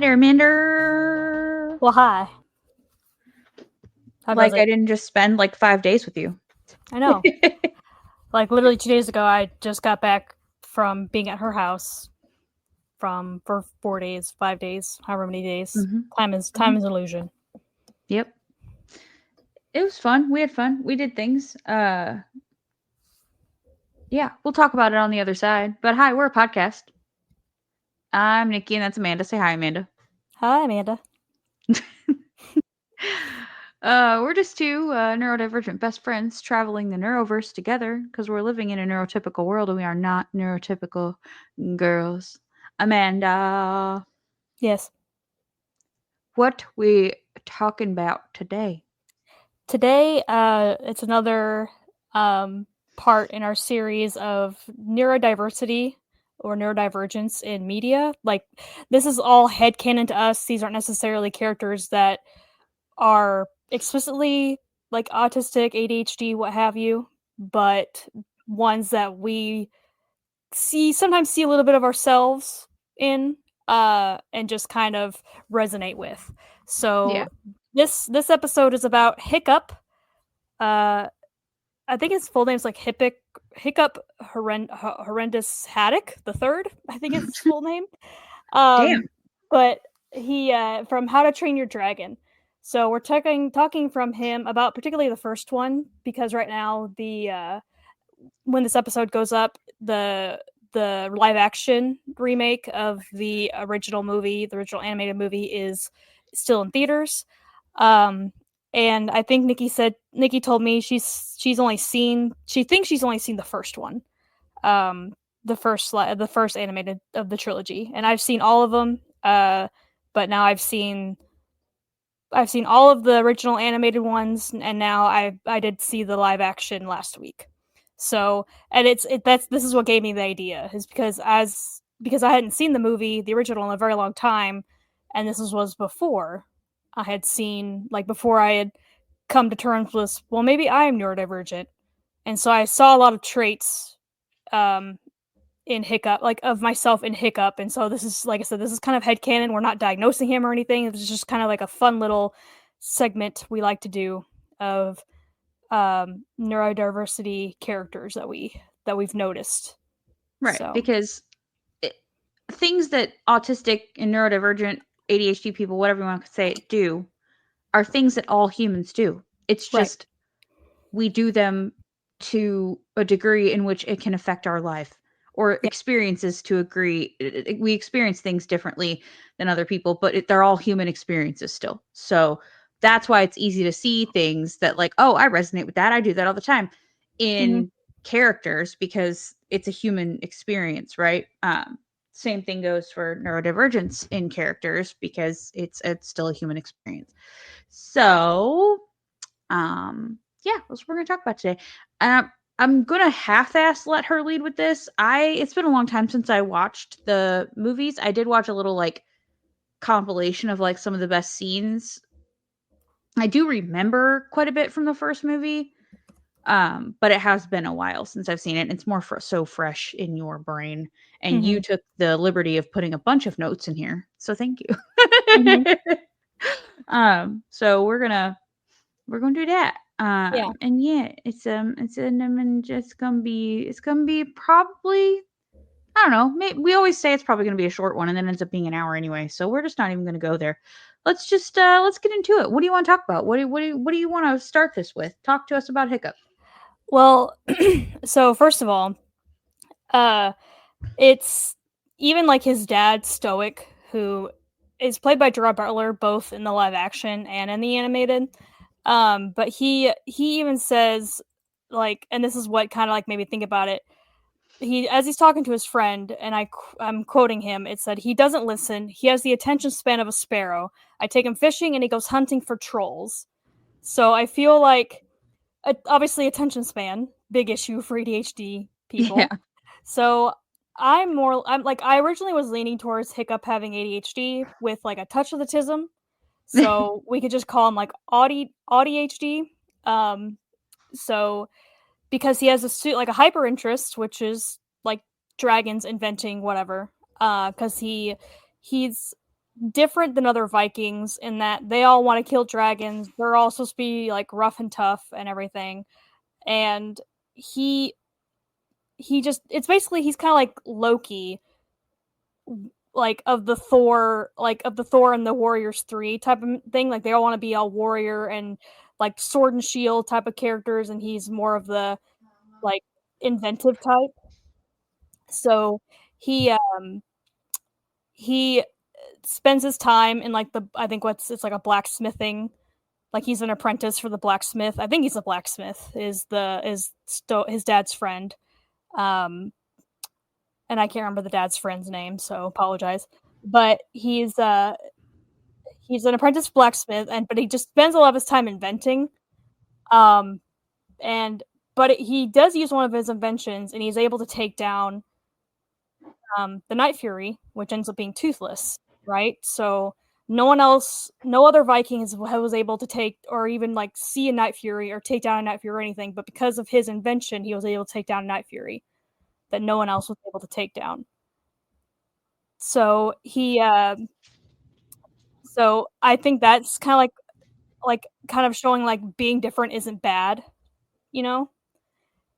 there, Amanda. Well, hi. How Like does it? I didn't just spend like 5 days with you. I know. Like literally 2 days ago, I just got back from being at her house for 4 days, 5 days, however many days. Mm-hmm. Time is illusion. Yep. It was fun. We had fun. We did things. Yeah, we'll talk about it on the other side. But hi, we're a podcast. I'm Nikki, and that's Amanda. Say hi, Amanda. Hi, Amanda. We're just two neurodivergent best friends traveling the neuroverse together because we're living in a neurotypical world and we are not neurotypical girls. Amanda, Yes. what we talking about today? Today, it's another part in our series of neurodiversity or neurodivergence in media. Like, this is all headcanon to us. These aren't necessarily characters that are explicitly like autistic, ADHD, what have you, but ones that we sometimes see a little bit of ourselves in, and just kind of resonate with. So this episode is about Hiccup. I think his full name's like Hiccup Horrendous Haddock the Third. I think it's his full name. Damn. But he from How to Train Your Dragon. So we're talking from him about particularly the first one because right now when this episode goes up, the live action remake of the original animated movie is still in theaters. And I think Nikki told me she thinks she's only seen the first one. The first animated of the trilogy, and I've seen all of them. But now I've seen all of the original animated ones, and now I did see the live action last week. So, and this is what gave me the idea, is because I hadn't seen the original in a very long time, and this was before I had seen, like, before I had come to terms with, well, maybe I am neurodivergent, and so I saw a lot of traits in Hiccup, like of myself in Hiccup, and so this is, like I said, this is kind of headcanon. We're not diagnosing him or anything. It was just kind of like a fun little segment we like to do of neurodiversity characters that we've noticed. Right, So. because things that autistic and neurodivergent ADHD people, whatever you want to say, do are things that all humans do. It's just we do them to a degree in which it can affect our life or experiences to agree. We experience things differently than other people, but they're all human experiences still. So that's why it's easy to see things that, like, oh, I resonate with that. I do that all the time in characters because it's a human experience, right? Same thing goes for neurodivergence in characters because it's still a human experience. So, yeah, that's what we're going to talk about today. I'm going to half-ass let her lead with this. It's been a long time since I watched the movies. I did watch a little, like, compilation of, like, some of the best scenes. I do remember quite a bit from the first movie, but it has been a while since I've seen it. It's more so fresh in your brain, and you took the liberty of putting a bunch of notes in here, so thank you. So we're gonna do that. And yeah, it's gonna be probably, I don't know. We always say it's probably gonna be a short one, and then ends up being an hour anyway. So we're just not even gonna go there. Let's just let's get into it. What do you want to talk about? What do you want to start this with? Talk to us about Hiccup. Well, so first of all, it's even like his dad, Stoic, who is played by Gerard Butler, both in the live action and in the animated. But he even says, like, and this is what kind of like made me think about it. As he's talking to his friend, and I'm quoting him, it said, "He doesn't listen. He has the attention span of a sparrow. I take him fishing and he goes hunting for trolls." So I feel like, obviously, attention span, big issue for ADHD people. Yeah. So I originally was leaning towards Hiccup having ADHD with like a touch of autism. So we could just call him like ADHD. So because he has a hyper interest, which is like dragons, inventing, whatever. Because he's different than other Vikings in that they all want to kill dragons. They're all supposed to be like rough and tough and everything. And he just, it's basically, he's kind of like Loki, like of the Thor and the Warriors 3 type of thing. Like they all want to be all warrior and like sword and shield type of characters, and he's more of the like inventive type. So he he spends his time in like I think it's like a blacksmithing, like he's an apprentice for the blacksmith. I think he's a blacksmith, is his dad's friend. And I can't remember the dad's friend's name, so apologize. But he's an apprentice blacksmith, but he just spends a lot of his time inventing. He does use one of his inventions, and he's able to take down the Night Fury, which ends up being toothless, right? So no other Viking was able to take or even like see a Night Fury or take down a Night Fury or anything, but because of his invention, he was able to take down a Night Fury that no one else was able to take down. So so I think that's kind of showing like being different isn't bad, you know?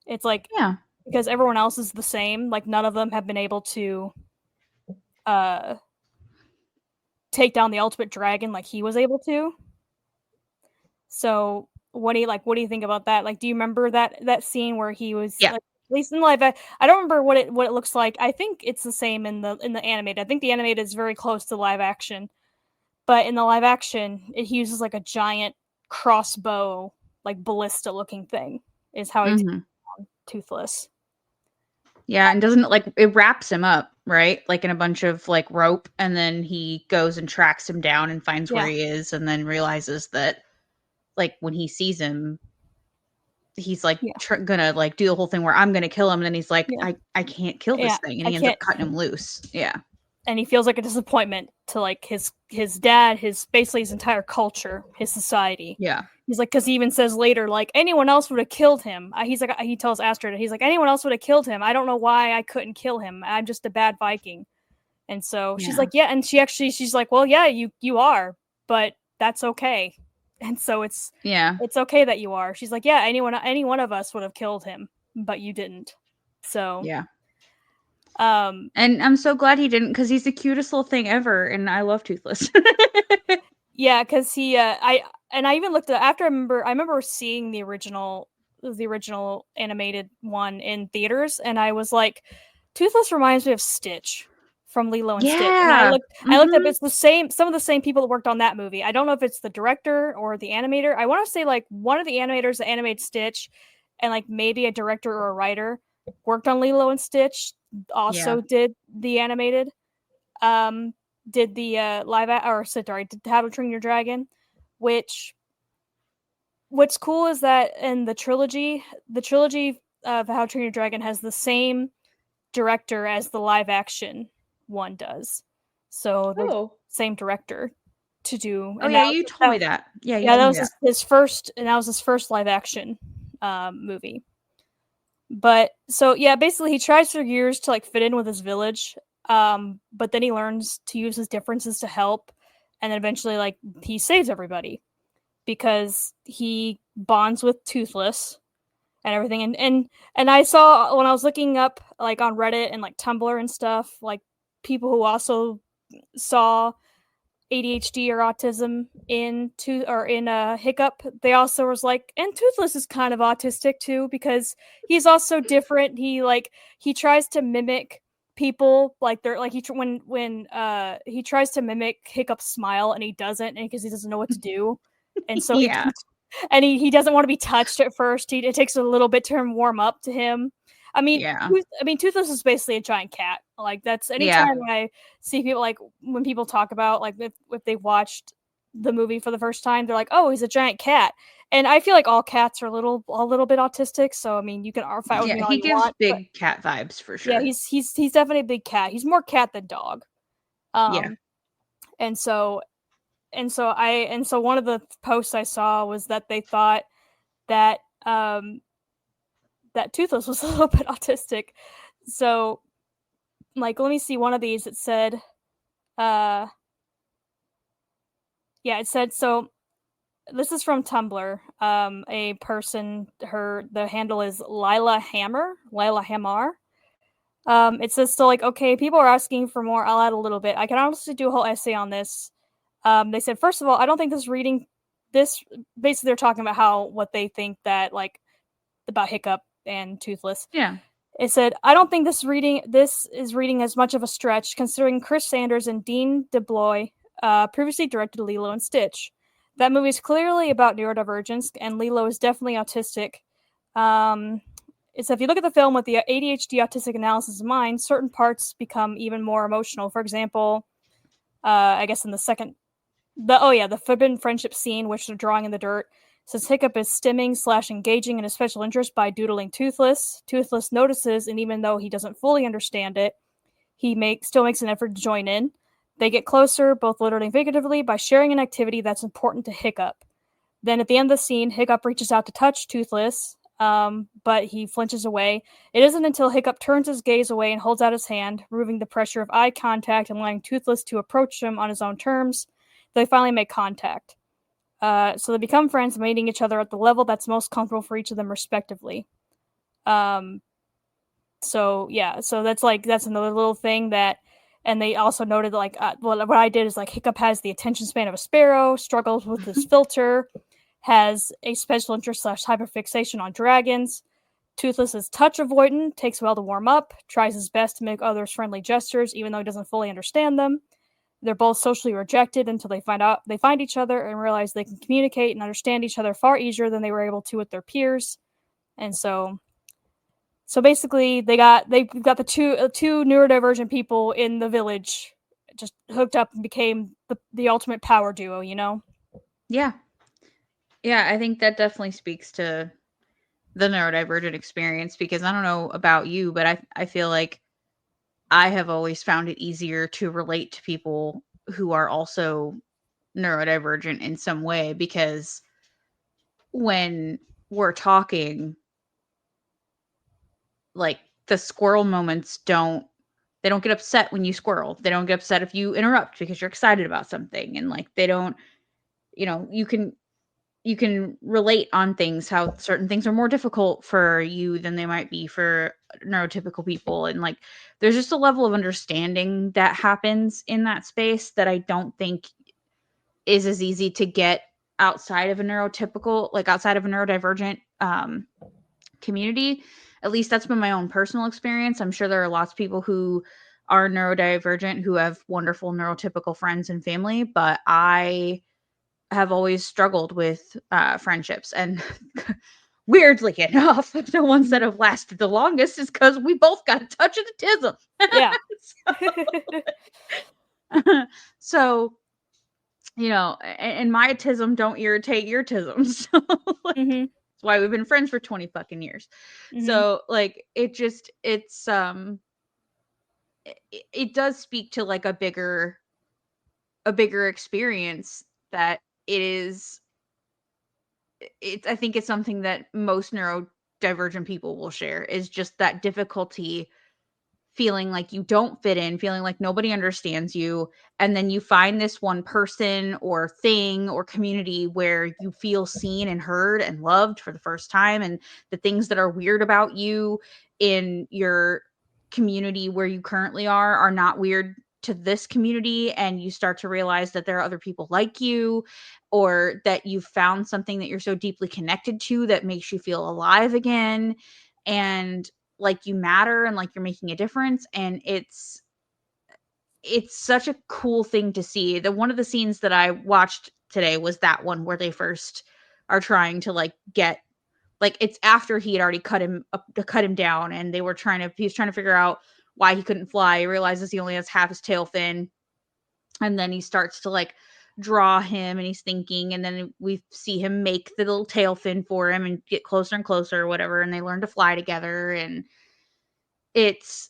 It's like, yeah, because everyone else is the same, like none of them have been able to take down the ultimate dragon like he was able to. So what do you think about that? Like, do you remember that scene where he was yeah. like, at least in live, I don't remember what it looks like. I think it's the same in the animated. I think the animated is very close to live action, but in the live action, he uses like a giant crossbow, like ballista looking thing, is how he takes down Toothless. Yeah, and doesn't it wraps him up, right? Like in a bunch of like rope, and then he goes and tracks him down and finds where he is, and then realizes that like when he sees him, he's like gonna like do the whole thing where I'm gonna kill him, and then he's like, I can't kill this thing, and he ends up cutting him loose. Yeah. And he feels like a disappointment to like his dad, basically his entire culture, his society. Yeah. He's like, because he even says later, like anyone else would have killed him. He's like, he tells Astrid, he's like, anyone else would have killed him. I don't know why I couldn't kill him. I'm just a bad Viking. And so she's like, yeah, and she's like, well, yeah, you are, but that's okay. And so it's okay that you are. She's like, yeah, any one of us would have killed him, but you didn't. So yeah. And I'm so glad he didn't, because he's the cutest little thing ever, and I love Toothless. Yeah, because he I even looked at after I remember seeing the original animated one in theaters, and I was like, Toothless reminds me of Stitch from Lilo and Stitch. And I looked up, it's some of the same people that worked on that movie. I don't know if it's the director or the animator. I want to say like one of the animators that animated Stitch, and like maybe a director or a writer worked on Lilo and Stitch, also did the animated, did the did How to Train Your Dragon, what's cool is that in the trilogy of How to Train Your Dragon has the same director as the live action one does. So the same director to do. Oh yeah, you told me that. Yeah, that was his first, and that was his first live action movie. But so yeah, basically he tries for years to like fit in with his village, but then he learns to use his differences to help, and then eventually like he saves everybody because he bonds with Toothless and everything. And I saw when I was looking up like on Reddit and like Tumblr and stuff, like people who also saw ADHD or autism in Hiccup, they also was like, and Toothless is kind of autistic too, because he's also different. He tries to mimic people, like they're like when he tries to mimic Hiccup's smile, and he doesn't, and because he doesn't know what to do, and so he doesn't want to be touched at first. It takes a little bit to warm up to him. I mean, Toothless is basically a giant cat. Like that's anytime I see people, like when people talk about like if they've watched the movie for the first time, they're like, "Oh, he's a giant cat," and I feel like all cats are a little bit autistic. So I mean, you can fight with me all he you gives want, big cat vibes for sure. Yeah, he's definitely a big cat. He's more cat than dog. And so one of the posts I saw was that they thought that that Toothless was a little bit autistic. So, like, let me see one of these. It said, Yeah, it said so. This is from Tumblr. A person, the handle is Lila Hamar. It says, so, like, okay, people are asking for more. I'll add a little bit. I can honestly do a whole essay on this. They said, first of all, I don't think this basically they're talking about what they think that, like, about Hiccup and Toothless. Yeah. It said, I don't think this is reading as much of a stretch, considering Chris Sanders and Dean DeBlois previously directed Lilo and Stitch. That movie is clearly about neurodivergence, and Lilo is definitely autistic. It's if you look at the film with the ADHD autistic analysis in mind, certain parts become even more emotional. For example, I guess in the forbidden friendship scene, which they're drawing in the dirt, says Hiccup is stimming/engaging in his special interest by doodling Toothless. Toothless notices, and even though he doesn't fully understand it, he still makes an effort to join in. They get closer, both literally and figuratively, by sharing an activity that's important to Hiccup. Then at the end of the scene, Hiccup reaches out to touch Toothless, but he flinches away. It isn't until Hiccup turns his gaze away and holds out his hand, removing the pressure of eye contact and allowing Toothless to approach him on his own terms, they finally make contact. So they become friends, meeting each other at the level that's most comfortable for each of them, respectively. So that's another little thing that. And they also noted, like, what I did is, like, Hiccup has the attention span of a sparrow, struggles with his filter, has a special interest / hyperfixation on dragons. Toothless is touch avoidant, takes a while to warm up, tries his best to make others friendly gestures, even though he doesn't fully understand them. They're both socially rejected until they find each other and realize they can communicate and understand each other far easier than they were able to with their peers. And so basically, they've got the two neurodivergent people in the village just hooked up and became the ultimate power duo, you know? Yeah. Yeah, I think that definitely speaks to the neurodivergent experience, because I don't know about you, but I feel like I have always found it easier to relate to people who are also neurodivergent in some way, because when we're talking, like, the squirrel moments they don't get upset when you squirrel. They don't get upset if you interrupt because you're excited about something, and, like, they don't, you can relate on things, how certain things are more difficult for you than they might be for neurotypical people, and, like, there's just a level of understanding that happens in that space that I don't think is as easy to get outside of a neurodivergent community. At least that's been my own personal experience. I'm sure there are lots of people who are neurodivergent who have wonderful neurotypical friends and family, but I have always struggled with friendships. And weirdly enough, the ones that have lasted the longest is because we both got a touch of the tism. Yeah. So, and my tism don't irritate your tisms. So, like, mm-hmm. that's why we've been friends for 20 fucking years. Mm-hmm. So, like, it does speak to, like, a bigger experience that I think it's something that most neurodivergent people will share, is just that difficulty feeling like you don't fit in, feeling like nobody understands you, and then you find this one person or thing or community where you feel seen and heard and loved for the first time, and the things that are weird about you in your community where you currently are not weird to this community, and you start to realize that there are other people like you, or that you've found something that you're so deeply connected to that makes you feel alive again, and like you matter, and like you're making a difference. And it's such a cool thing to see. One of the scenes that I watched today was that one where they first are trying to, like, get, like, it's after he had already cut him down, and he was trying to figure out why he couldn't fly. He realizes he only has half his tail fin, and then he starts to, like, draw him, and he's thinking, and then we see him make the little tail fin for him and get closer and closer or whatever, and they learn to fly together. And it's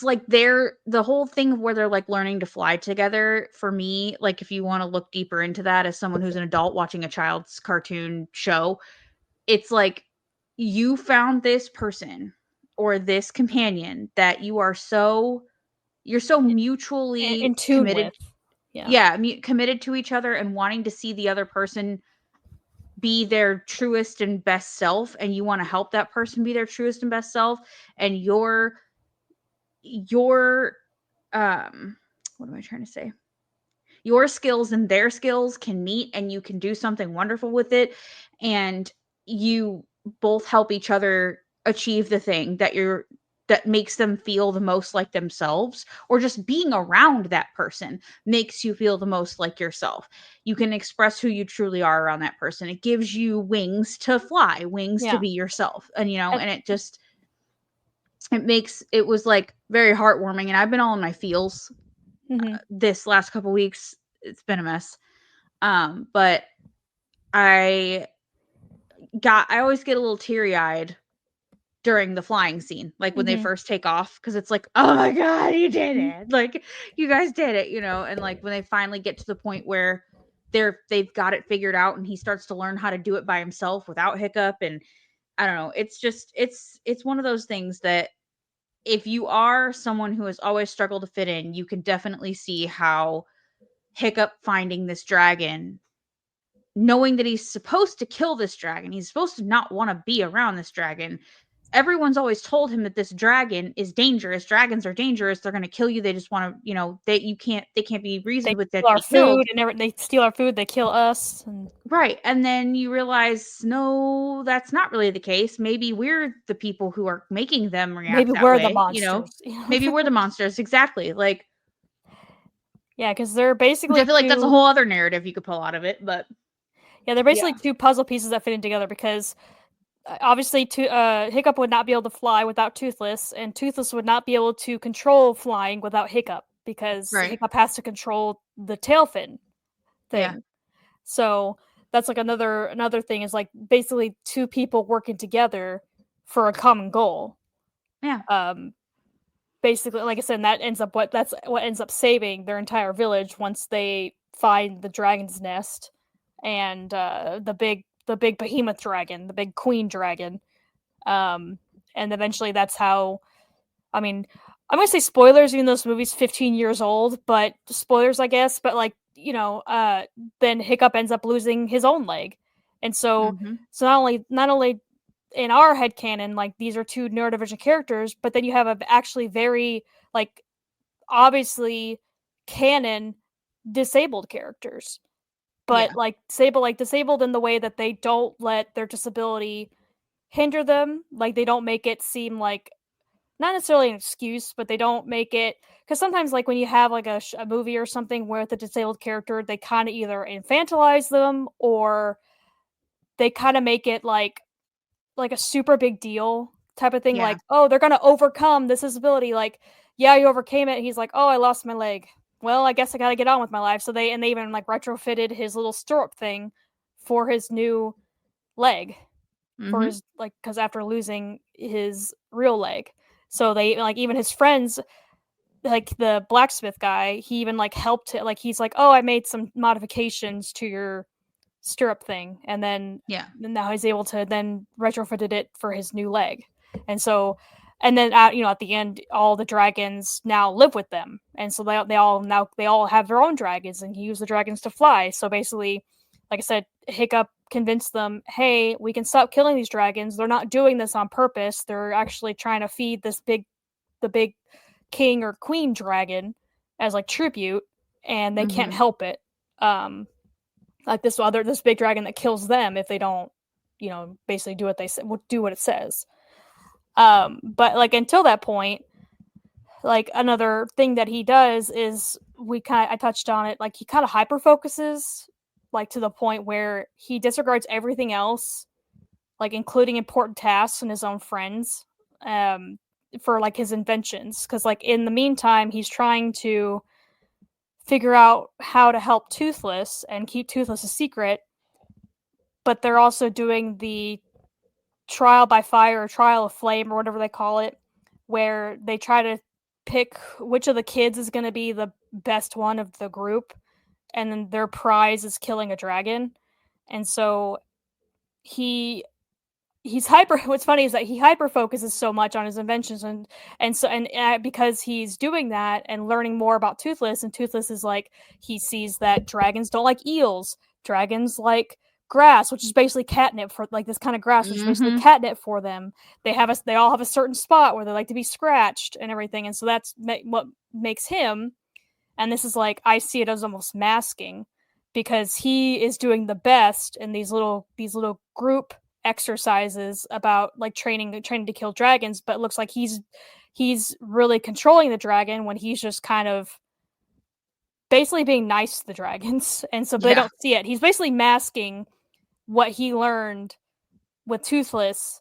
like the whole thing where they're, like, learning to fly together, for me, like, if you want to look deeper into that as someone who's an adult watching a child's cartoon show, it's like you found this person or this companion that you're so mutually in tune committed. with. Yeah, committed to each other and wanting to see the other person be their truest and best self, and you want to help that person be their truest and best self, and your what am I trying to say? Your skills and their skills can meet and you can do something wonderful with it, and you both help each other achieve the thing that makes them feel the most like themselves, or just being around that person makes you feel the most like yourself. You can express who you truly are around that person. It gives you wings to fly, wings to be yourself. And and it was like very heartwarming, and I've been all in my feels this last couple weeks. It's been a mess. But I always get a little teary-eyed during the flying scene, like when they first take off, because it's like, oh my god, you did it, like you guys did it, and like when they finally get to the point where they've got it figured out and he starts to learn how to do it by himself without Hiccup. And I don't know, it's just it's one of those things that if you are someone who has always struggled to fit in, you can definitely see how Hiccup finding this dragon, knowing that he's supposed to kill this dragon, he's supposed to not want to be around this dragon. Everyone's always told him that this dragon is dangerous. Dragons are dangerous. They're going to kill you. They just want to, they can't be reasoned with that. Steal our food, and they steal our food. They kill us. Right. And then you realize, no, that's not really the case. Maybe we're the people who are making them react maybe that we're way, the monsters. Maybe we're the monsters. Exactly. Like, yeah, because they're basically. I feel like that's a whole other narrative you could pull out of it, but yeah, they're basically two puzzle pieces that fit in together, because obviously Hiccup would not be able to fly without Toothless, and Toothless would not be able to control flying without Hiccup, because Hiccup has to control the tail fin thing. Yeah. So that's like another thing, is like basically two people working together for a common goal. Yeah. Basically, like I said, that's what ends up saving their entire village once they find the dragon's nest and the big behemoth dragon, the big queen dragon. And eventually that's how, I mean, I'm gonna say spoilers, even though this movie's 15 years old, but spoilers, I guess. But like, then Hiccup ends up losing his own leg. And so not only in our headcanon, like, these are two neurodivergent characters, but then you have actually very, like, obviously canon disabled characters. But disabled in the way that they don't let their disability hinder them. Like, they don't make it seem like, not necessarily an excuse, but they don't make it, because sometimes, like, when you have like a movie or something where the disabled character, they kind of either infantilize them, or they kind of make it like a super big deal type of thing. Like, oh, they're gonna overcome this disability. Like, yeah, you overcame it. He's like, oh, I lost my leg. Well, I guess I gotta get on with my life. So they even like retrofitted his little stirrup thing for his new leg, for his, like, because after losing his real leg. So they, like, even his friends, like the blacksmith guy, he even like helped it. Like, he's like, oh, I made some modifications to your stirrup thing, and then now he's able to then retrofitted it for his new leg. And so, and then at the end, all the dragons now live with them, and so they all have their own dragons, and he used the dragons to fly. So basically, like I said, Hiccup convinced them, hey, we can stop killing these dragons. They're not doing this on purpose. They're actually trying to feed the big king or queen dragon as like tribute, and they can't help it. Like this big dragon that kills them if they don't, basically do what it says. But like, until that point, like, another thing that he does is, I touched on it, like, he kind of hyper focuses, like, to the point where he disregards everything else, like, including important tasks and his own friends, for like his inventions. Because, like, in the meantime, he's trying to figure out how to help Toothless and keep Toothless a secret, but they're also doing the trial by fire or trial of flame or whatever they call it, where they try to pick which of the kids is going to be the best one of the group, and then their prize is killing a dragon. And so he he's hyper. What's funny is that he hyper focuses so much on his inventions, and because he's doing that and learning more about Toothless, and Toothless is like, he sees that dragons don't like eels, dragons like grass, which is basically catnip for, like, this kind of grass, which is basically catnip for them. They all have a certain spot where they like to be scratched and everything, and so that's what makes him. And this is like, I see it as almost masking, because he is doing the best in these little group exercises about like training to kill dragons, but it looks like he's really controlling the dragon when he's just kind of basically being nice to the dragons. And so they don't see it. He's basically masking what he learned with Toothless,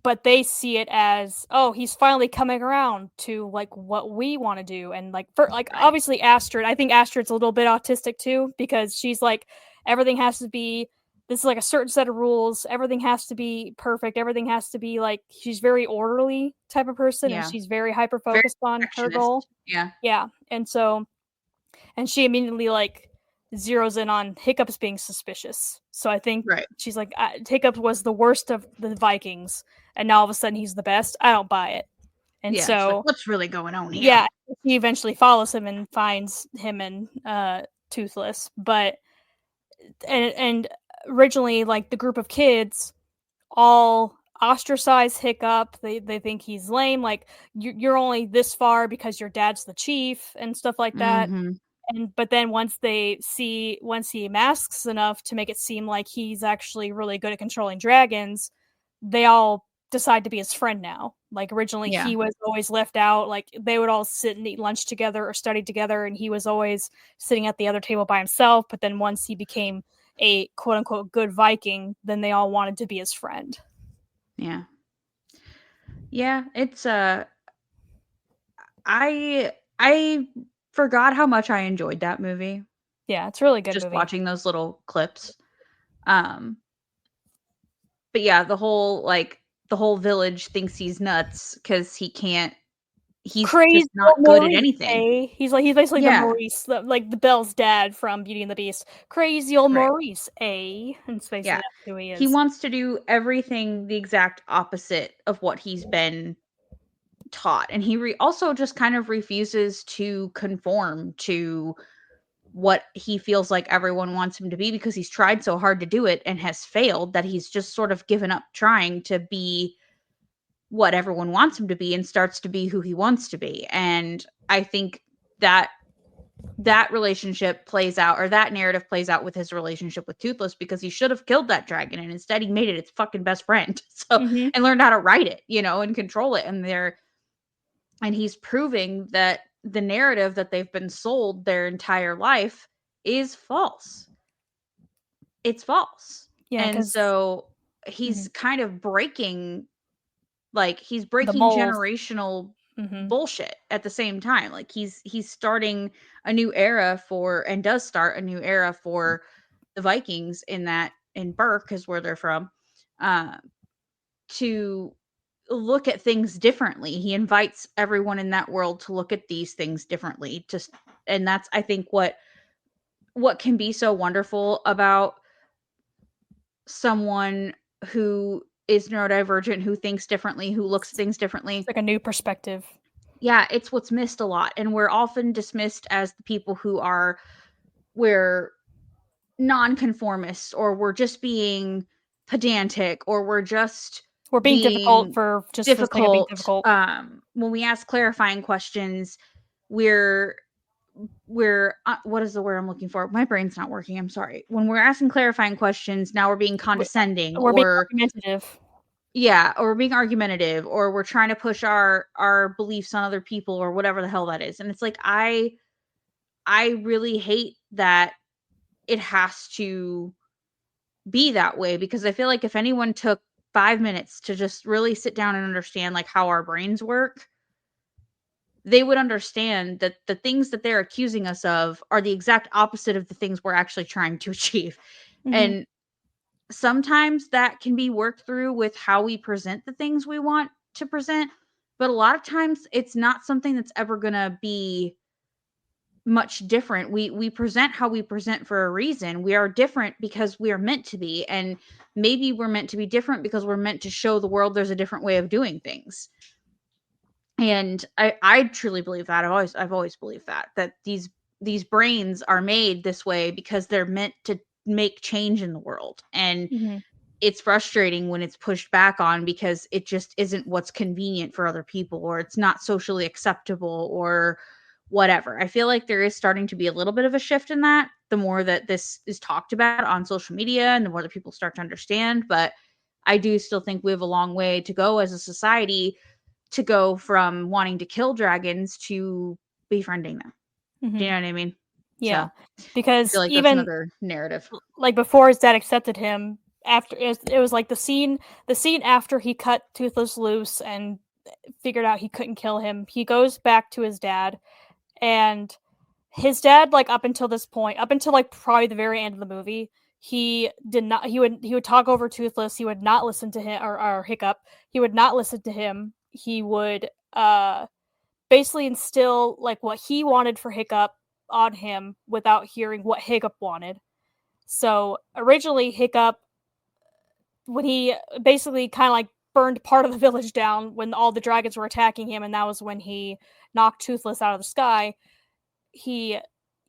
but they see it as, oh, he's finally coming around to like what we want to do. And like, for like, obviously Astrid, I think Astrid's a little bit autistic too, because she's like, everything has to be, this is like a certain set of rules, everything has to be perfect, everything has to be like, she's very orderly type of person, and she's very hyper focused on her goal. Yeah. And so, and she immediately like zeroes in on Hiccup's being suspicious. So I think she's like, Hiccup was the worst of the Vikings, and now all of a sudden he's the best. I don't buy it. And so, like, what's really going on here? Yeah, he eventually follows him and finds him and Toothless. But and originally, like, the group of kids all ostracize Hiccup. They think he's lame. Like, you're only this far because your dad's the chief and stuff like that. But then once he masks enough to make it seem like he's actually really good at controlling dragons, they all decide to be his friend now. Like, originally he was always left out. Like, they would all sit and eat lunch together or study together, and he was always sitting at the other table by himself. But then once he became a quote unquote good Viking, then they all wanted to be his friend. Yeah, it's I forgot how much I enjoyed that movie. Yeah, it's a really good just movie. Watching those little clips. But yeah, the whole village thinks he's nuts because he's crazy, just not good at anything. He's basically the Maurice, like the Belle's dad from Beauty and the Beast. Crazy old Maurice, And it's basically that's who he is. He wants to do everything the exact opposite of what he's been taught, and he also just kind of refuses to conform to what he feels like everyone wants him to be, because he's tried so hard to do it and has failed that he's just sort of given up trying to be what everyone wants him to be and starts to be who he wants to be. And I think that relationship plays out, or that narrative plays out with his relationship with Toothless, because he should have killed that dragon, and instead he made it its fucking best friend. So and learned how to ride it, and control it. And he's proving that the narrative that they've been sold their entire life is false. It's false. Yeah, and so he's kind of breaking, generational bullshit at the same time. Like, he's starting a new era and does start a new era for the Vikings in Burke is where they're from, to look at things differently. He invites everyone in that world to look at these things differently. And that's, I think, what can be so wonderful about someone who is neurodivergent, who thinks differently, who looks at things differently. It's like a new perspective. Yeah, it's what's missed a lot. And we're often dismissed as the people we're nonconformists, or we're just being pedantic, or we're being difficult for just difficult. Being difficult. When we ask clarifying questions, we're what is the word I'm looking for? My brain's not working. I'm sorry. When we're asking clarifying questions, now we're being condescending, or being argumentative. Yeah, or we're being argumentative, or we're trying to push our beliefs on other people, or whatever the hell that is. And it's like, I really hate that it has to be that way, because I feel like if anyone took 5 minutes to just really sit down and understand like how our brains work, they would understand that the things that they're accusing us of are the exact opposite of the things we're actually trying to achieve. And sometimes that can be worked through with how we present the things we want to present, but a lot of times it's not something that's ever going to be much different. We present how we present for a reason. We are different because we are meant to be, and maybe we're meant to be different because we're meant to show the world there's a different way of doing things. And I truly believe that. I've always believed that these brains are made this way because they're meant to make change in the world. And it's frustrating when it's pushed back on because it just isn't what's convenient for other people, or it's not socially acceptable, or whatever. I feel like there is starting to be a little bit of a shift in that the more that this is talked about on social media and the more that people start to understand. But I do still think we have a long way to go as a society to go from wanting to kill dragons to befriending them. Do you know what I mean? Yeah, So I because feel like that's even another narrative. like before his dad accepted him, after it was like the scene after he cut Toothless loose and figured out he couldn't kill him, he goes back to his dad, and his dad, like up until this point, up until like probably the very end of the movie, he would talk over Toothless. He would not listen to him, or Hiccup. He would not listen to him. He would basically instill like what he wanted for Hiccup on him without hearing what Hiccup wanted. So originally Hiccup, when he basically kind of like burned part of the village down when all the dragons were attacking him, and that was when he knocked Toothless out of the sky, he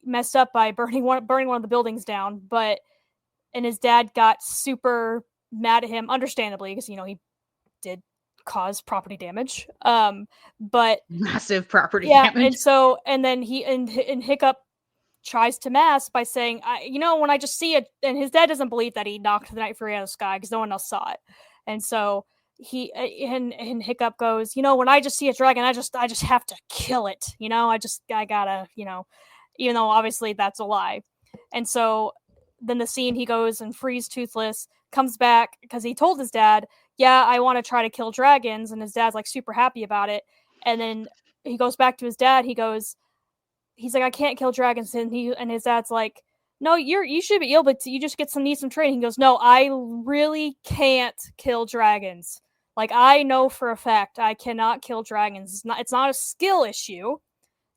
messed up by burning one of the buildings down, and his dad got super mad at him, understandably, because he did cause property damage. But Massive property yeah, damage. and then Hiccup tries to mask by saying, when I just see it, and his dad doesn't believe that he knocked the Night Fury out of the sky because no one else saw it, and so and Hiccup goes, when I just see a dragon, I just have to kill it, I gotta, even though obviously that's a lie. And so then the scene, he goes and frees Toothless, comes back because he told his dad, yeah, I want to try to kill dragons, and his dad's like super happy about it. And then he goes back to his dad, he's like, I can't kill dragons, and his dad's like, no, you should be able to, you just need some training. He goes, no, I really can't kill dragons. Like, I know for a fact I cannot kill dragons. It's not a skill issue.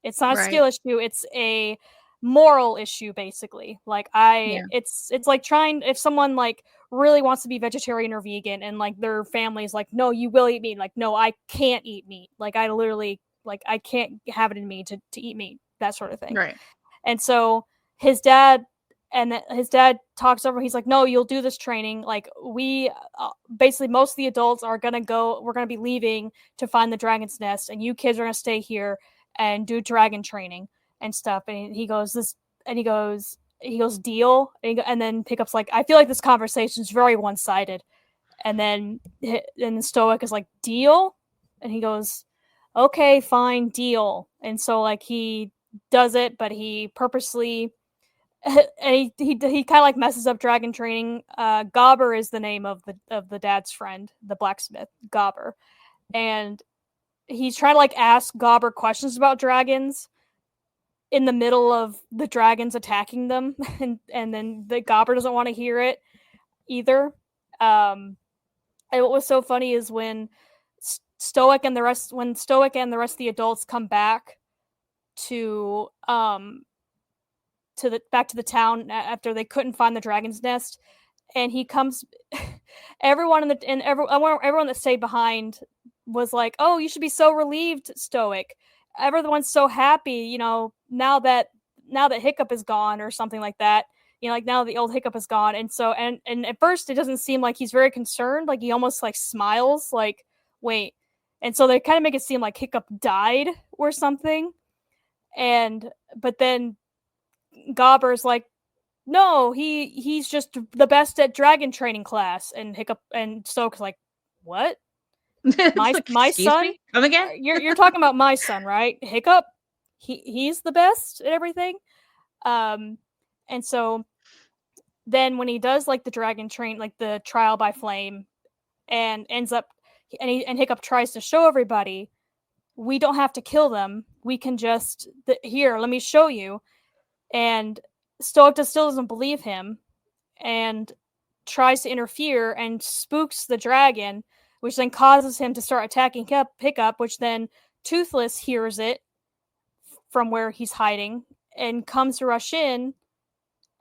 It's not a skill issue. It's a moral issue, basically. Like, it's like trying, if someone like really wants to be vegetarian or vegan, and like their family's like, no, you will eat meat. Like, no, I can't eat meat. Like, I literally, like, I can't have it in me to eat meat, that sort of thing. Right. And so his dad talks over. He's like, no, you'll do this training. Like, we basically, most of the adults are gonna go. We're gonna be leaving to find the dragon's nest, and you kids are gonna stay here and do dragon training and stuff. And he goes, deal. And then Hiccup's like, I feel like this conversation is very one-sided. And then Stoic is like, deal. And he goes, okay, fine, deal. And so like he does it, but he purposely, and he kind of like messes up dragon training. Gobber is the name of the dad's friend, the blacksmith, Gobber, and he's trying to like ask Gobber questions about dragons in the middle of the dragons attacking them, and then the Gobber doesn't want to hear it either. And what was so funny is when Stoic and the rest of the adults come back to back to the town after they couldn't find the dragon's nest, and he comes, everyone that stayed behind was like, oh, you should be so relieved, Stoic. Everyone's so happy, now that Hiccup is gone, or something like that. Like, now the old Hiccup is gone. And so, and at first it doesn't seem like he's very concerned. Like, he almost like smiles, like, wait. And so they kind of make it seem like Hiccup died or something. But then Gobber's like, no, he's just the best at dragon training class. And Hiccup and Stoke's like, what? My son? Me? Come again? You're talking about my son, right? Hiccup? He's the best at everything. And so then when he does like the dragon train, like the trial by flame, and ends up, and Hiccup tries to show everybody, we don't have to kill them. We can just, here, let me show you. And Stoic still doesn't believe him, and tries to interfere and spooks the dragon, which then causes him to start attacking Hiccup, which then Toothless hears it from where he's hiding and comes to rush in,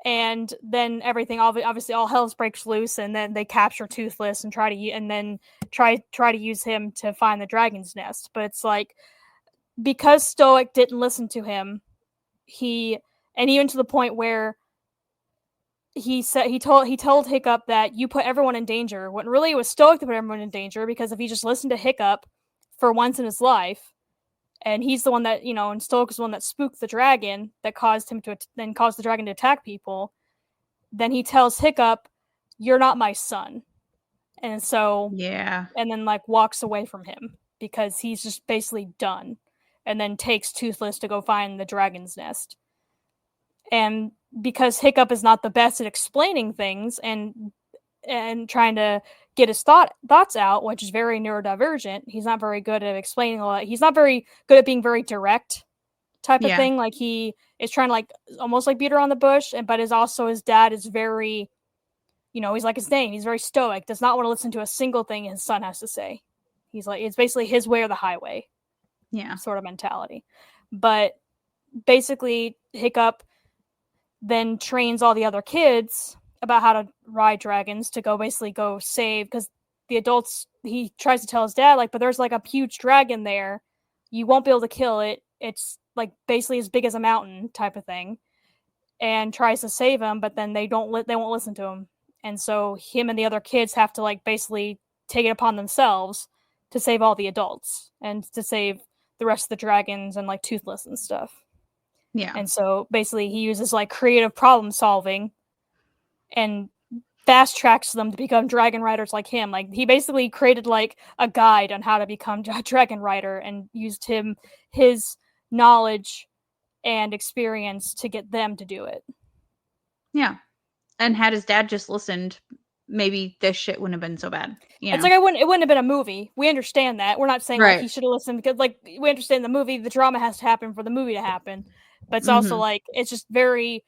and then everything obviously all hell breaks loose, and then they capture Toothless and try to use him to find the dragon's nest. But it's like, because Stoic didn't listen to him, and even to the point where he told Hiccup that you put everyone in danger, when really it was Stoic that put everyone in danger, because if he just listened to Hiccup for once in his life, and he's the one that, and Stoic is the one that spooked the dragon that caused the dragon to attack people, then he tells Hiccup, "You're not my son." And so, Yeah. and then like walks away from him because he's just basically done, and then takes Toothless to go find the dragon's nest. And because Hiccup is not the best at explaining things and trying to get his thoughts out, which is very neurodivergent, he's not very good at explaining a lot. He's not very good at being very direct type of thing. Like, he is trying to like almost like beat around the bush, but his dad is very, he's like his name. He's very stoic, does not want to listen to a single thing his son has to say. He's like, it's basically his way or the highway. Yeah. Sort of mentality. But basically, Hiccup then trains all the other kids about how to ride dragons to go save, because the adults, he tries to tell his dad, like, but there's like a huge dragon there. You won't be able to kill it. It's like basically as big as a mountain type of thing. And tries to save him, but then they won't listen to him. And so him and the other kids have to like basically take it upon themselves to save all the adults and to save the rest of the dragons and like Toothless and stuff. Yeah. And so basically he uses like creative problem solving and fast tracks them to become dragon riders like him. Like, he basically created like a guide on how to become a dragon rider and used his knowledge and experience to get them to do it. Yeah. And had his dad just listened, maybe this shit wouldn't have been so bad. It's like, it wouldn't have been a movie. We understand that. We're not saying like he should have listened, because like we understand the movie, the drama has to happen for the movie to happen. But it's also like, it's very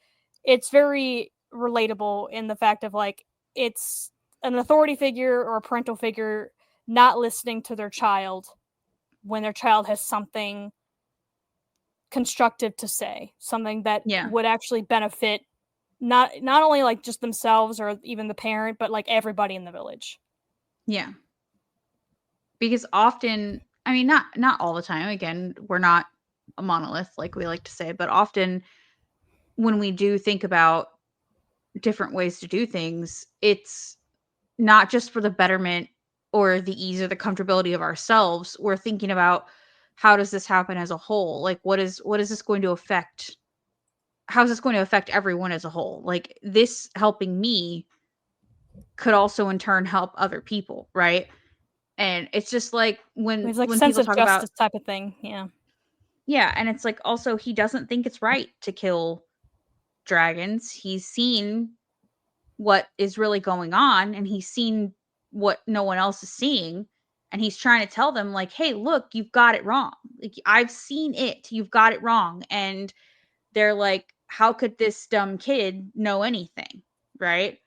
relatable in the fact of like, it's an authority figure or a parental figure not listening to their child when their child has something constructive to say, something that would actually benefit not only like just themselves or even the parent, but like everybody in the village. Yeah. Because often, I mean, not all the time, again, we're not a monolith, like we like to say, but often when we do think about different ways to do things, it's not just for the betterment or the ease or the comfortability of ourselves. We're thinking about, how does this happen as a whole? Like, what is this going to affect? How is this going to affect everyone as a whole? Like, this helping me could also in turn help other people, right? And it's just like when it's like when sense people of talk justice about type of thing. Yeah, and it's like, also, he doesn't think it's right to kill dragons. He's seen what is really going on, and he's seen what no one else is seeing, and he's trying to tell them like, hey, look, you've got it wrong. Like, I've seen it, you've got it wrong. And they're like, how could this dumb kid know anything, right?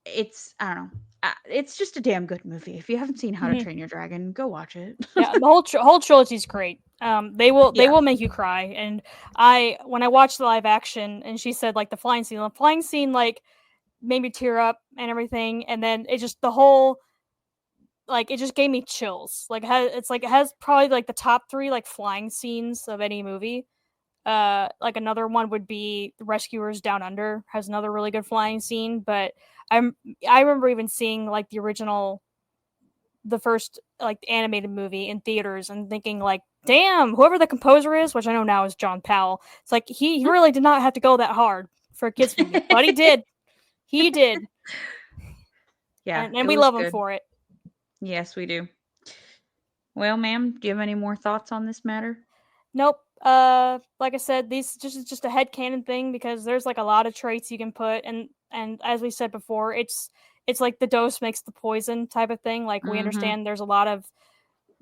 I don't know. It's just a damn good movie. If you haven't seen How to Train Your Dragon, go watch it. Yeah, the whole trilogy is great. They will make you cry. And when I watched the live action, and she said like the flying scene like made me tear up and everything, and then it just the whole like it just gave me chills. Like, it has probably like the top 3 like flying scenes of any movie. Like another one would be The Rescuers Down Under, has another really good flying scene. But I remember even seeing like the first like animated movie in theaters and thinking like, damn, whoever the composer is, which I know now is John Powell, it's like he really did not have to go that hard for a kids movie, but he did. He did. Yeah, and we love him for it. Yes, we do. Well, ma'am, do you have any more thoughts on this matter? Nope. Like I said, these just a headcanon thing, because there's like a lot of traits you can put, and as we said before, it's like the dose makes the poison type of thing. Like, we understand there's a lot of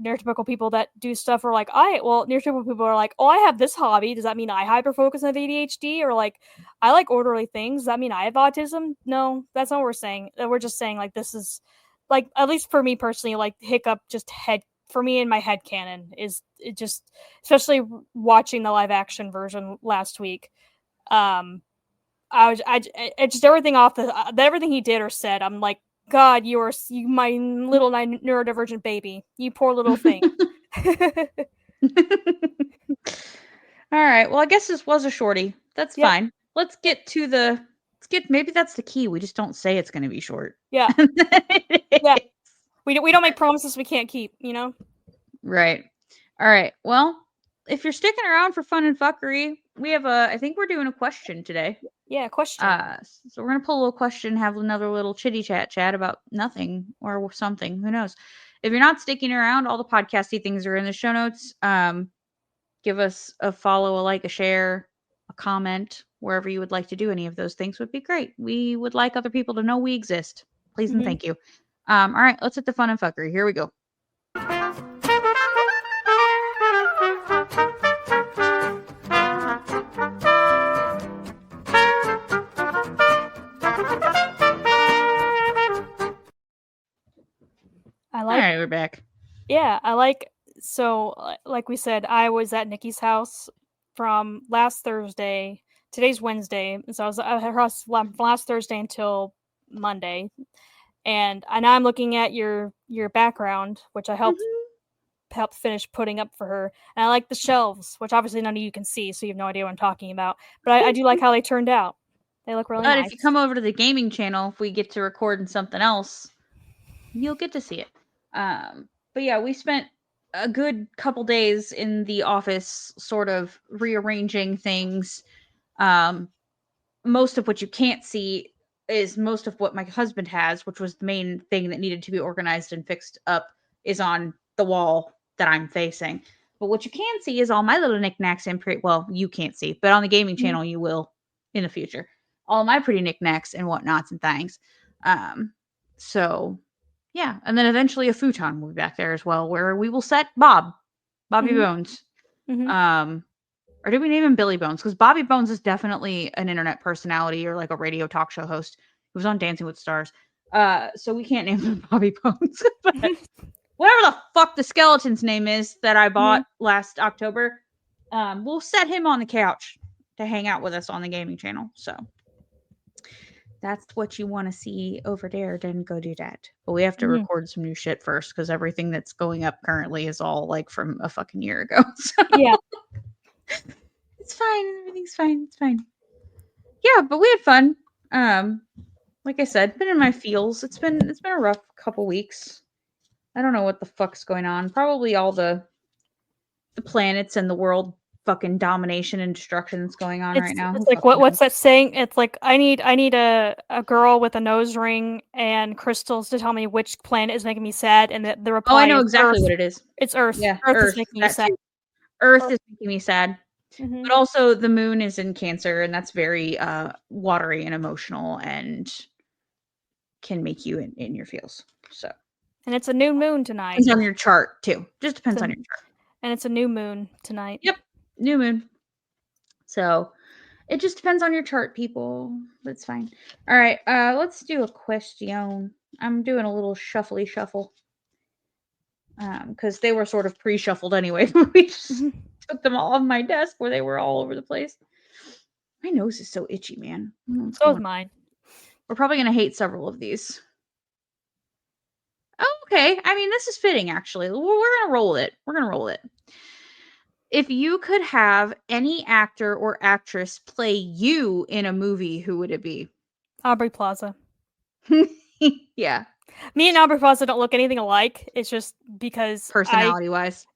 neurotypical people that do stuff, or like, neurotypical people are like, oh, I have this hobby, does that mean I hyperfocus and have ADHD? Or like, I like orderly things, does that mean I have autism? No, that's not what we're saying. We're just saying like, this is like, at least for me personally, like Hiccup just for me in my headcanon is it just, especially watching the live action version last week. It just everything everything he did or said. I'm like, God, you my little neurodivergent baby, you poor little thing. All right. Well, I guess this was a shorty. That's fine. Let's get maybe that's the key. We just don't say it's going to be short. Yeah. Yeah. We don't make promises we can't keep, you know? Right. All right. Well, if you're sticking around for fun and fuckery, we have I think we're doing a question today. Yeah, question. So we're going to pull a little question, have another little chitty chat about nothing or something. Who knows? If you're not sticking around, all the podcasty things are in the show notes. Give us a follow, a like, a share, a comment, wherever you would like to do any of those things would be great. We would like other people to know we exist. Please and thank you. All right, let's hit the fun and fuckery. Here we go. All right, we're back. Yeah, so like we said, I was at Nikki's house from last Thursday. Today's Wednesday, so I was at her house from last Thursday until Monday. And now I'm looking at your background, which I helped finish putting up for her. And I like the shelves, which obviously none of you can see, so you have no idea what I'm talking about. But I do like how they turned out. They look really nice. But if you come over to the gaming channel, if we get to record in something else, you'll get to see it. But yeah, we spent a good couple days in the office sort of rearranging things. Most of what you can't see is most of what my husband has, which was the main thing that needed to be organized and fixed up, is on the wall that I'm facing. But what you can see is all my little knickknacks and well, you can't see, but on the gaming channel you will in the future. All my pretty knickknacks and whatnots and things. So yeah, and then eventually a futon will be back there as well, where we will set Bobby Bones. Or did we name him Billy Bones? Because Bobby Bones is definitely an internet personality or like a radio talk show host. He was on Dancing with Stars. So we can't name him Bobby Bones. But whatever the fuck the skeleton's name is that I bought last October, we'll set him on the couch to hang out with us on the gaming channel. So that's what you want to see over there, then go do that. But we have to record some new shit first, because everything that's going up currently is all like from a fucking year ago. So. Yeah. It's fine. Everything's fine. It's fine. Yeah, but we had fun. Like I said, been in my feels. It's been a rough couple weeks. I don't know what the fuck's going on. Probably all the planets and the world fucking domination and destruction that's going on right now. It's like what's that saying? It's like I need a girl with a nose ring and crystals to tell me which planet is making me sad, and the reply. Oh, I know exactly what it is. It's Earth. Yeah, Earth is making me sad. Earth is making me sad. But also the moon is in Cancer, and that's very watery and emotional and can make you in your feels. So, and it's a new moon tonight. Depends on your chart too. Just depends on your chart. And it's a new moon tonight. Yep, new moon. So it just depends on your chart, people. That's fine. All right, let's do a question. I'm doing a little shuffle. Because they were sort of pre-shuffled anyway. We just took them all off my desk where they were all over the place. My nose is so itchy, man. So is mine. We're probably going to hate several of these. Oh, okay. I mean, this is fitting, actually. We're going to roll it. If you could have any actor or actress play you in a movie, who would it be? Aubrey Plaza. Yeah. Me and Aubrey Plaza don't look anything alike. It's just because personality-wise,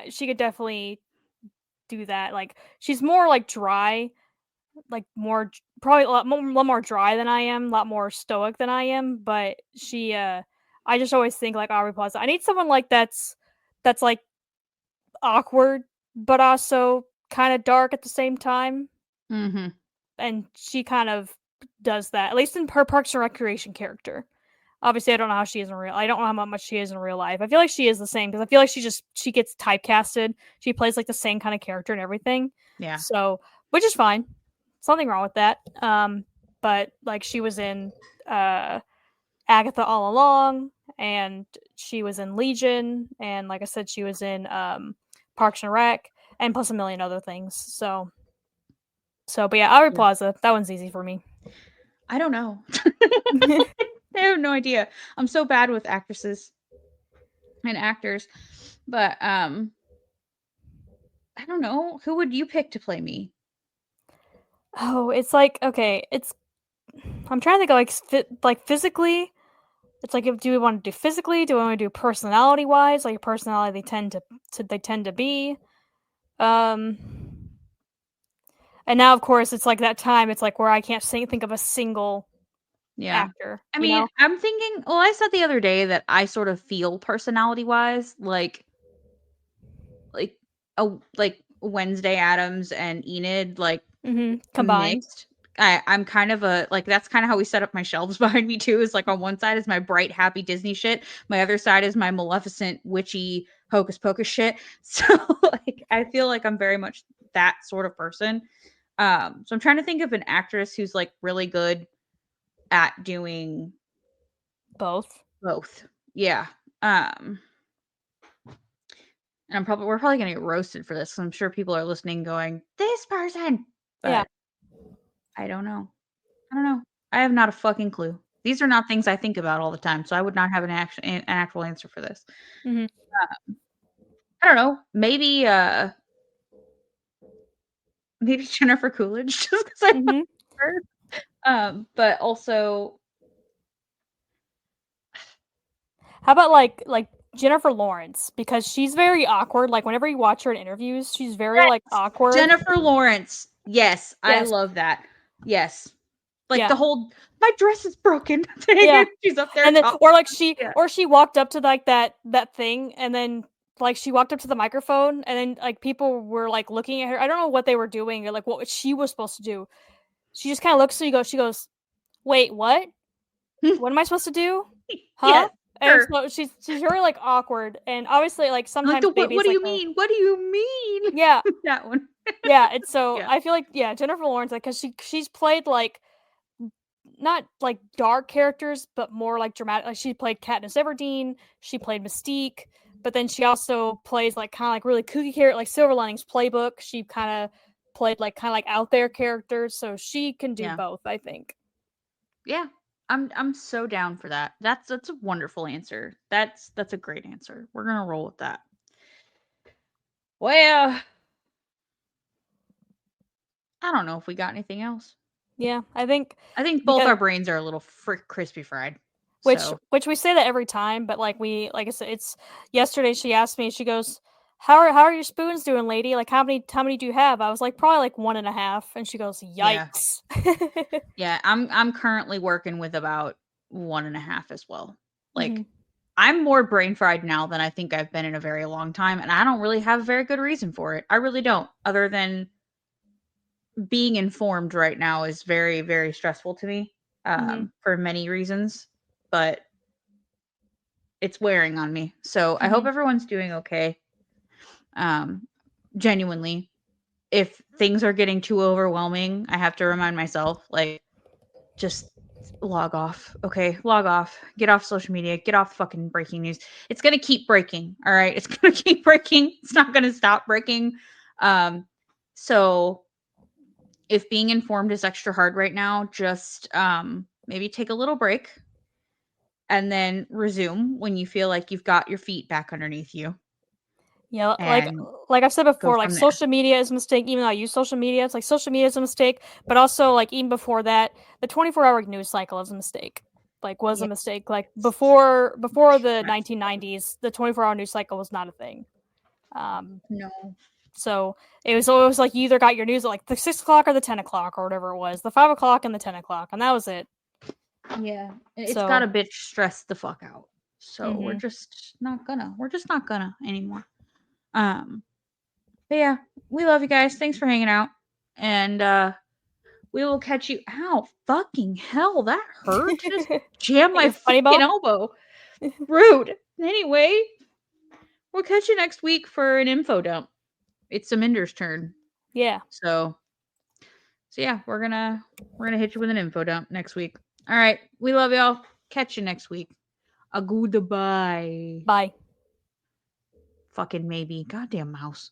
she could definitely do that. Like, she's more like dry, like probably a lot more dry than I am, a lot more stoic than I am. But she, I just always think like Aubrey Plaza. I need someone like that's like awkward, but also kind of dark at the same time. And she kind of does that, at least in her Parks and Recreation character. Obviously, I don't know how she is in real. I don't know how much she is in real life. I feel like she is the same, because I feel like she gets typecasted. She plays like the same kind of character and everything. Yeah. So, which is fine. Something wrong with that. But like she was in Agatha All Along, and she was in Legion, and like I said, she was in Parks and Rec, and plus a million other things. So but yeah, Aubrey Plaza, that one's easy for me. I don't know. I have no idea. I'm so bad with actresses and actors, but I don't know. Who would you pick to play me? Oh, it's like, okay, I'm trying to think like physically. It's like, do we want to do physically? Do we want to do personality wise? Like personality they tend to be. And now of course it's like that time. It's like where I can't think of a single actor. I mean, I'm thinking. Well, I said the other day that I sort of feel personality wise like Wednesday Addams and Enid like combined. mixed. I'm kind of that's kind of how we set up my shelves behind me too. Is like on one side is my bright, happy Disney shit. My other side is my Maleficent, witchy, hocus pocus shit. So like I feel like I'm very much that sort of person. So I'm trying to think of an actress who's like really good at doing both. Yeah. And we're probably gonna get roasted for this. I'm sure people are listening going, this person. But yeah. I don't know. I have not a fucking clue. These are not things I think about all the time, so I would not have an actual answer for this. Mm-hmm. I don't know. Maybe Jennifer Coolidge, just because I love her. But also, how about like Jennifer Lawrence, because she's very awkward. Like whenever you watch her in interviews, she's very like awkward. Jennifer Lawrence. Yes, I love that. Yes. Like the whole my dress is broken. She's up there. And then or she walked up to like that thing, and then like she walked up to the microphone, and then like people were like looking at her. I don't know what they were doing or like what she was supposed to do. She just kind of looks at you, she goes, "Wait, what? What am I supposed to do? Huh?" Yes, and so she's very like awkward, and obviously like sometimes like what do you mean? What do you mean? Yeah, that one. Yeah, and so I feel like Jennifer Lawrence, like, because she's played like not like dark characters, but more like dramatic. Like she played Katniss Everdeen, she played Mystique, but then she also plays like kind of like really kooky character, like Silver Linings Playbook. She kind of played like kind of like out there characters, so she can do both, I think. Yeah, I'm so down for that. That's a wonderful answer. That's a great answer. We're gonna roll with that. Well, I don't know if we got anything else. Yeah, I think both our brains are a little crispy fried. Which we say that every time, but like I said, it's yesterday she asked me, she goes, how are your spoons doing, lady? Like how many do you have? I was like, probably like 1.5, and she goes, yikes. Yeah, I'm currently working with about 1.5 as well. Like I'm more brain fried now than I think I've been in a very long time, and I don't really have a very good reason for it. I really don't, other than being informed right now is very, very stressful to me for many reasons, but it's wearing on me. So I hope everyone's doing okay. Genuinely, if things are getting too overwhelming, I have to remind myself, like, just log off. Okay, log off. Get off social media. Get off fucking breaking news. It's gonna keep breaking. All right, it's gonna keep breaking. It's not gonna stop breaking. So if being informed is extra hard right now, just maybe take a little break and then resume when you feel like you've got your feet back underneath you. Yeah, like I've said before, like social media is a mistake. Even though I use social media, it's like social media is a mistake. But also, like even before that, the 24-hour news cycle is a mistake. Like was a mistake. Like before the 1990s, the 24-hour news cycle was not a thing. No. So it was always like you either got your news at like the 6 o'clock or the 10 o'clock or whatever it was, the 5 o'clock and the 10 o'clock, and that was it. Yeah, it's got a bitch stressed the fuck out. So we're just not gonna anymore. But yeah, we love you guys. Thanks for hanging out, and we will catch you. Ow, fucking hell, that hurt. Just jam my fucking elbow. Rude. Anyway, we'll catch you next week for an info dump. It's Saminder's turn. Yeah. So yeah, we're gonna hit you with an info dump next week. All right, we love y'all. Catch you next week A goodbye. Bye. Fucking maybe. Goddamn mouse.